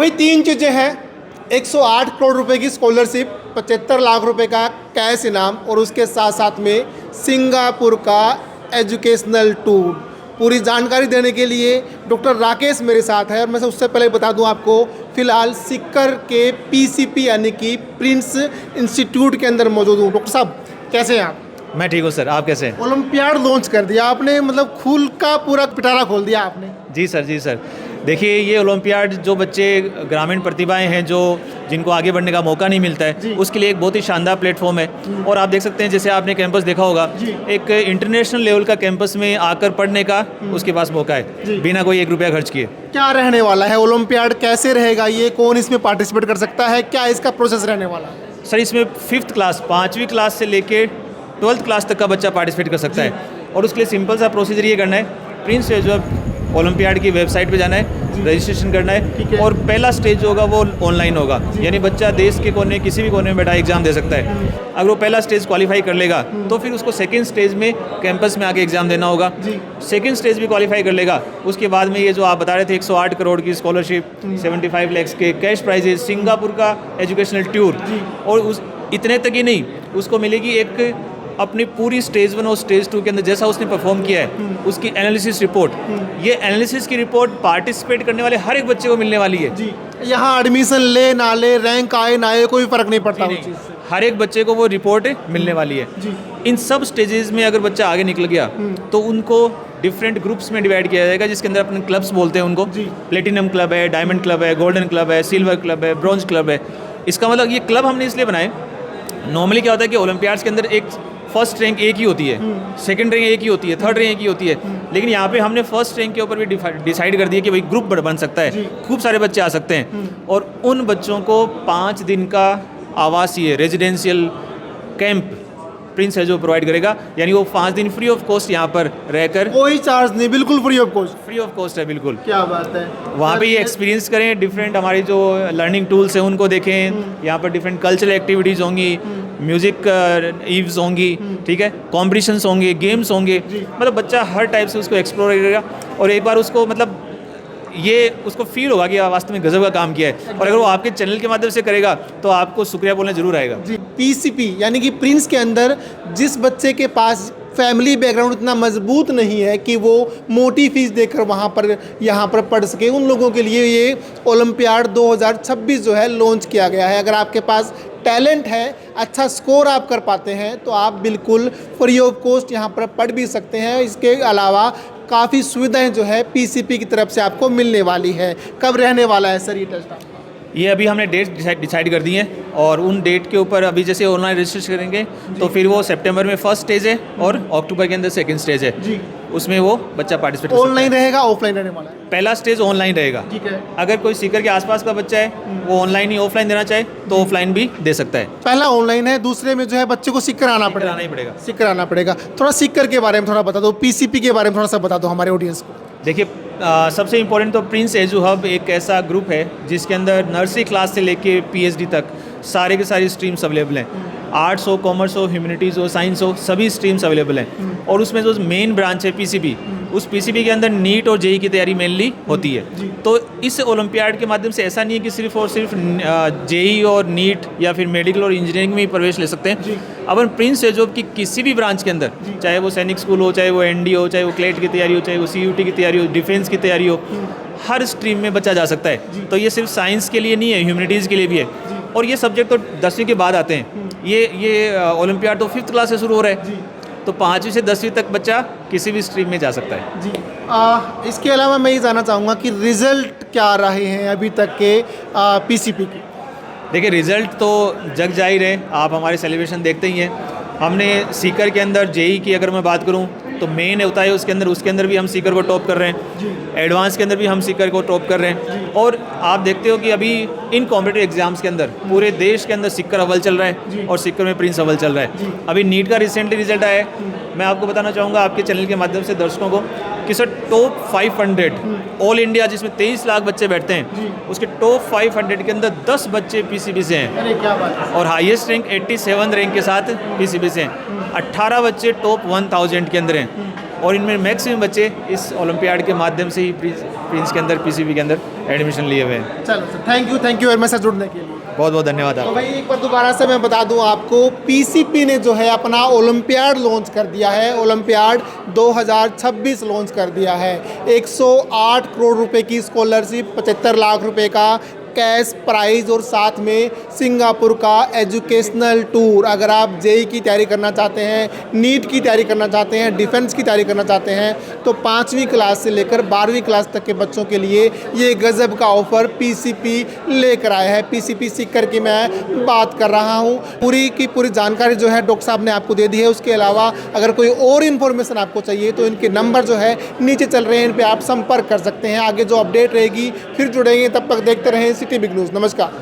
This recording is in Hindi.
भाई तीन चीज़ें हैं, 108 करोड़ रुपए की स्कॉलरशिप, 75 लाख रुपए का कैश इनाम और उसके साथ साथ में सिंगापुर का एजुकेशनल टूर। पूरी जानकारी देने के लिए डॉक्टर राकेश मेरे साथ है और मैं उससे पहले बता दूं आपको, फ़िलहाल सीकर के पीसीपी यानी कि प्रिंस इंस्टीट्यूट के अंदर मौजूद हूँ। डॉक्टर साहब कैसे हैं आप? मैं ठीक हूँ सर, आप कैसे हैं? ओलंपियाड लॉन्च कर दिया आपने, मतलब खूल का पूरा पिटारा खोल दिया आपने। जी सर। देखिए, ये ओलंपियाड जो बच्चे ग्रामीण प्रतिभाएं हैं जो जिनको आगे बढ़ने का मौका नहीं मिलता है, उसके लिए एक बहुत ही शानदार प्लेटफॉर्म है। और आप देख सकते हैं, जैसे आपने कैंपस देखा होगा, एक इंटरनेशनल लेवल का कैंपस में आकर पढ़ने का उसके पास मौका है बिना कोई 1 रुपया खर्च किए। क्या रहने वाला है ओलंपियाड, कैसे रहेगा ये, कौन इसमें पार्टिसिपेट कर सकता है, क्या इसका प्रोसेस रहने वाला है? सर, इसमें 5th क्लास 5वीं क्लास से लेके 12th क्लास तक का बच्चा पार्टिसिपेट कर सकता है। और उसके लिए सिंपल सा प्रोसीजर ये करना है, प्रिंस जो ओलंपियाड की वेबसाइट पे जाना है, रजिस्ट्रेशन करना है और पहला स्टेज जो होगा वो ऑनलाइन होगा, यानी बच्चा देश के कोने किसी भी कोने में बैठा एग्जाम दे सकता है। अगर वो पहला स्टेज क्वालिफाई कर लेगा तो फिर उसको सेकंड स्टेज में कैंपस में आके एग्जाम देना होगा। सेकंड स्टेज भी क्वालिफाई कर लेगा, उसके बाद में ये जो आप बता रहे थे 108 करोड़ की स्कॉलरशिप, 75 लाख के कैश प्राइजेज, सिंगापुर का एजुकेशनल टूर, और उस इतने तक ही नहीं, उसको मिलेगी एक अपनी पूरी स्टेज 1 और स्टेज 2 के अंदर जैसा उसने परफॉर्म किया है उसकी एनालिसिस रिपोर्ट। ये एनालिसिस की रिपोर्ट पार्टिसिपेट करने वाले हर एक बच्चे को मिलने वाली है। यहाँ एडमिशन ले ना ले, रैंक आए ना आए, कोई फर्क नहीं पड़ता। हर एक बच्चे को वो रिपोर्ट मिलने वाली है। इन सब स्टेजेस में अगर बच्चा आगे निकल गया तो उनको डिफरेंट ग्रुप्स में डिवाइड किया जाएगा, जिसके अंदर अपने क्लब्स बोलते हैं उनको। प्लेटिनम क्लब है, डायमंड क्लब है, गोल्डन क्लब है, सिल्वर क्लब है, ब्रॉन्ज क्लब है। इसका मतलब ये क्लब हमने इसलिए बनाए, नॉर्मली क्या होता है कि ओलंपियाड्स के अंदर एक फर्स्ट रैंक एक ही होती है, सेकंड रैंक एक ही होती है, थर्ड रैंक एक ही होती है, लेकिन यहाँ पे हमने फर्स्ट रैंक के ऊपर भी डिसाइड कर दिया कि भाई ग्रुप बन सकता है, खूब सारे बच्चे आ सकते हैं। और उन बच्चों को 5 दिन का आवासीय रेजिडेंशियल कैंप प्रिंस है जो प्रोवाइड करेगा, यानी वो 5 दिन फ्री ऑफ कॉस्ट यहाँ पर रहकर, कोई चार्ज नहीं, बिल्कुल free of cost. Free of cost है, बिल्कुल। क्या बात है। वहाँ पे ये एक्सपीरियंस करें, डिफरेंट हमारी जो लर्निंग टूल्स हैं उनको देखें, यहाँ पर डिफरेंट कल्चरल एक्टिविटीज़ होंगी, म्यूज़िक ईव्स होंगी, ठीक है, कॉम्पिटिशन्स होंगे, गेम्स होंगे, मतलब बच्चा हर टाइप से उसको एक्सप्लोर करेगा और एक बार उसको मतलब ये उसको फील होगा कि वास्तव में गजब का काम किया है। और अगर वो आपके चैनल के माध्यम से करेगा तो आपको शुक्रिया बोलना जरूर आएगा। जी, पीसीपी यानी कि प्रिंस के अंदर जिस बच्चे के पास फैमिली बैकग्राउंड इतना मजबूत नहीं है कि वो मोटी फीस देकर वहाँ पर यहाँ पर पढ़ सके, उन लोगों के लिए ये ओलंपियाड 2026 जो है लॉन्च किया गया है। अगर आपके पास टैलेंट है, अच्छा स्कोर आप कर पाते हैं तो आप बिल्कुल फ्री ऑफ कॉस्ट यहाँ पर पढ़ भी सकते हैं। इसके अलावा काफ़ी सुविधाएं जो है पीसीपी की तरफ से आपको मिलने वाली है। कब रहने वाला है सर ये टेस्ट? ये अभी हमने डेट डिसाइड कर दी है और उन डेट के ऊपर अभी जैसे ऑनलाइन रजिस्ट्रेशन करेंगे तो फिर वो सितंबर में फर्स्ट स्टेज है और अक्टूबर के अंदर सेकंड स्टेज है जी। उसमें वो बच्चा पार्टिसिपेट ऑनलाइन रहेगा, ऑफलाइन रहने वाला है? पहला स्टेज ऑनलाइन रहेगा, ठीक है। अगर कोई सीकर के आसपास का बच्चा है वो ऑनलाइन ही ऑफलाइन देना चाहे तो ऑफलाइन भी दे सकता है। पहला ऑनलाइन है, दूसरे में जो है बच्चे को सीकर आना पड़ेगा। सीकर आना पड़ेगा। थोड़ा सीकर के बारे में थोड़ा बता दो, पीसीपी के बारे में थोड़ा सा बता दो हमारे ऑडियंस को। देखिए, सबसे इम्पोर्टेंट तो प्रिंस एजू हब एक ऐसा ग्रुप है जिसके अंदर नर्सरी क्लास से लेके पीएचडी तक सारे के सारी स्ट्रीम्स अवेलेबल हैं। आर्ट्स हो, कॉमर्स हो, ह्यूमैनिटीज़ हो, साइंस हो, सभी स्ट्रीम्स अवेलेबल हैं। और उसमें जो मेन ब्रांच है पीसीबी, उस पीसीबी के अंदर नीट और जेई की तैयारी मेनली होती है। तो इस ओलंपियाड के माध्यम से ऐसा नहीं है कि सिर्फ और सिर्फ जेई और नीट या फिर मेडिकल और इंजीनियरिंग में ही प्रवेश ले सकते हैं। अपन प्रिंस एजू की किसी भी ब्रांच के अंदर, चाहे वो सैनिक स्कूल हो, चाहे वो एनडी हो, चाहे वो क्लेट की तैयारी हो, चाहे वो सीयूटी की तैयारी हो, डिफेंस की तैयारी हो, हर स्ट्रीम में बच्चा जा सकता है। तो ये सिर्फ साइंस के लिए नहीं है, ह्यूमैनिटीज़ के लिए भी है। और ये सब्जेक्ट तो 10वीं के बाद आते हैं। ये ओलंपियाड तो 5th क्लास से शुरू हो रहा है, तो 5वीं से 10वीं तक बच्चा किसी भी स्ट्रीम में जा सकता है जी। इसके अलावा मैं ये जानना चाहूँगा कि रिज़ल्ट क्या रहे हैं अभी तक के पीसीपी के? देखिए, रिज़ल्ट तो जग जाहिर है, आप हमारे सेलिब्रेशन देखते ही हैं। हमने सीकर के अंदर जेई की अगर मैं बात करूं तो मेन होता है उसके अंदर भी हम सीकर को टॉप कर रहे हैं, एडवांस के अंदर भी हम सीकर को टॉप कर रहे हैं। और आप देखते हो कि अभी इन कॉम्पिटिटिव एग्जाम्स के अंदर पूरे देश के अंदर सीकर अव्वल चल रहा है और सीकर में प्रिंस अव्वल चल रहा है। अभी नीट का रिसेंटली रिजल्ट आया है। मैं आपको बताना चाहूँगा आपके चैनल के माध्यम से दर्शकों को कि सर टॉप 500 ऑल इंडिया जिसमें 23 लाख बच्चे बैठते हैं, उसके टॉप 500 के अंदर 10 बच्चे पीसीबी से हैं। अरे क्या बात है। और हाईएस्ट रैंक 87 रैंक के साथ पीसीबी से हैं। 18 बच्चे टॉप 1000 के अंदर हैं और इनमें मैक्सिमम बच्चे इस ओलंपियाड के माध्यम से ही प्रिंस के अंदर पीसीबी के अंदर एडमिशन लिए हुए हैं। चलो sir, thank you very much sir जुड़ने के लिए। बहुत बहुत धन्यवाद तो आपका। भाई एक बार दोबारा से मैं बता दूं आपको, पीसीपी ने जो है अपना ओलंपियाड लॉन्च कर दिया है, ओलंपियाड 2026 लॉन्च कर दिया है। 108 करोड़ रुपए की स्कॉलरशिप, 75 लाख रुपए का कैश प्राइज और साथ में सिंगापुर का एजुकेशनल टूर। अगर आप जेई की तैयारी करना चाहते हैं, नीट की तैयारी करना चाहते हैं, डिफेंस की तैयारी करना चाहते हैं, तो 5वीं क्लास से लेकर 12वीं क्लास तक के बच्चों के लिए ये गज़ब का ऑफ़र पीसीपी लेकर आया है। पीसीपी सीकर की मैं बात कर रहा हूँ। पूरी की पूरी जानकारी जो है डॉक्टर साहब ने आपको दे दी है। उसके अलावा अगर कोई और इन्फॉर्मेशन आपको चाहिए तो इनके नंबर जो है नीचे चल रहे हैं, इन पर आप संपर्क कर सकते हैं। आगे जो अपडेट रहेगी फिर जुड़ेंगे, तब तक देखते रहें सिटी बिग न्यूज़। नमस्कार।